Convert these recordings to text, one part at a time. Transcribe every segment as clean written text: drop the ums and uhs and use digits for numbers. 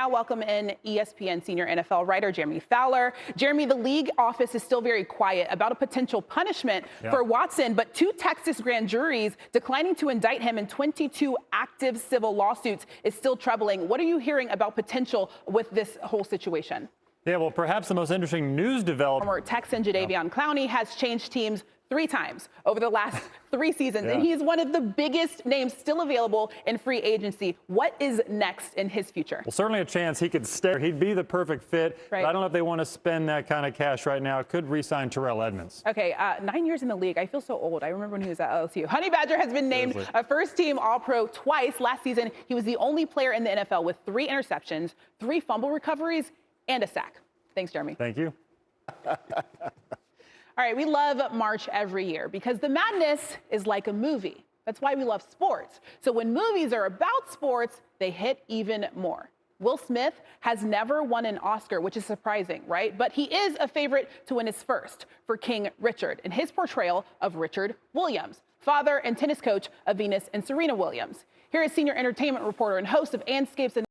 Now welcome in ESPN senior NFL writer Jeremy Fowler. Jeremy, the league office is still very quiet about a potential punishment for Watson, but two Texas grand juries declining to indict him in 22 active civil lawsuits is still troubling. What are you hearing about potential with this whole situation? Yeah, well, perhaps the most interesting news development. Former Texan Jadeveon Clowney has changed teams 3 times over the last 3 seasons, and he's one of the biggest names still available in free agency. What is next in his future? Well, certainly a chance he could stay. He'd be the perfect fit. Right. But I don't know if they want to spend that kind of cash right now. It could re-sign Terrell Edmonds. Okay, 9 years in the league. I feel so old. I remember when he was at LSU. Honey Badger has been named a first-team All-Pro twice. Last season, he was the only player in the NFL with 3 interceptions, 3 fumble recoveries, and a sack. Thanks, Jeremy. Thank you. All right, we love March every year because the madness is like a movie. That's why we love sports. So when movies are about sports, they hit even more. Will Smith has never won an Oscar, which is surprising, right? But he is a favorite to win his first for King Richard in his portrayal of Richard Williams, father and tennis coach of Venus and Serena Williams. Here is senior entertainment reporter and host of Anscapes and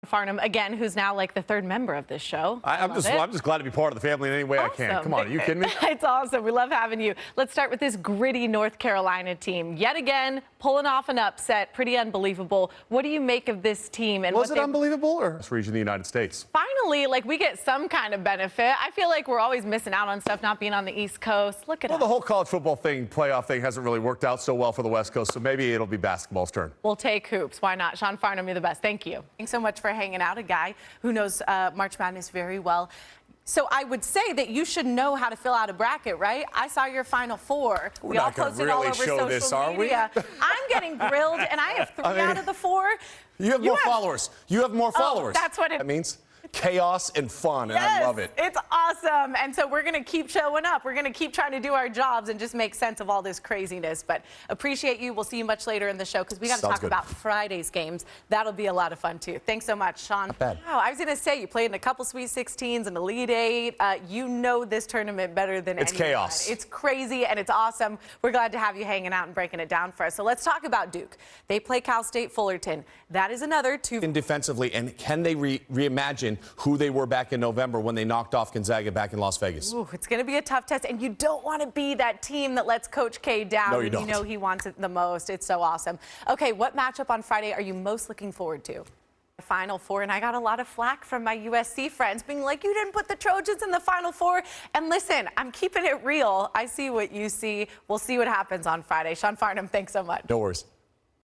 Farnham again, who's now like the 3rd member of this show. I'm just glad to be part of the family in any way I can. Come on, are you kidding me? It's awesome. We love having you. Let's start with this gritty North Carolina team. Yet again, pulling off an upset. Pretty unbelievable. What do you make of this team? And was it unbelievable or this region of the United States? Finally, like we get some kind of benefit. I feel like we're always missing out on stuff not being on the East Coast. Look at us. Well, the whole college football thing, playoff thing hasn't really worked out so well for the West Coast, so maybe it'll be basketball's turn. We'll take hoops. Why not? Sean Farnham, you're the best. Thank you. Thanks so much for hanging out, a guy who knows March Madness very well. So I would say that you should know how to fill out a bracket, right? I saw your Final Four. We all posted all over social media. I'm getting grilled, and I have 3 out of the 4. You have more followers. You have more followers. That's what it means. Chaos and fun, and I love it. It's awesome. And so we're going to keep showing up. We're going to keep trying to do our jobs and just make sense of all this craziness. But appreciate you. We'll see you much later in the show because we got to talk about Friday's games. That'll be a lot of fun, too. Thanks so much, Sean. Not bad. Wow, I was going to say, you played in a couple Sweet 16s, an Elite 8. You know this tournament better than anyone. It's chaos. It's crazy, and it's awesome. We're glad to have you hanging out and breaking it down for us. So let's talk about Duke. They play Cal State Fullerton. That is another 2. Defensively, and can they reimagine who they were back in November when they knocked off Gonzaga back in Las Vegas? Ooh, it's going to be a tough test, and you don't want to be that team that lets Coach K down. No, you don't. You know he wants it the most. It's so awesome. Okay, what matchup on Friday are you most looking forward to? Final Four, and I got a lot of flack from my USC friends being like, you didn't put the Trojans in the Final Four. And listen, I'm keeping it real. I see what you see. We'll see what happens on Friday. Sean Farnham, thanks so much. No worries.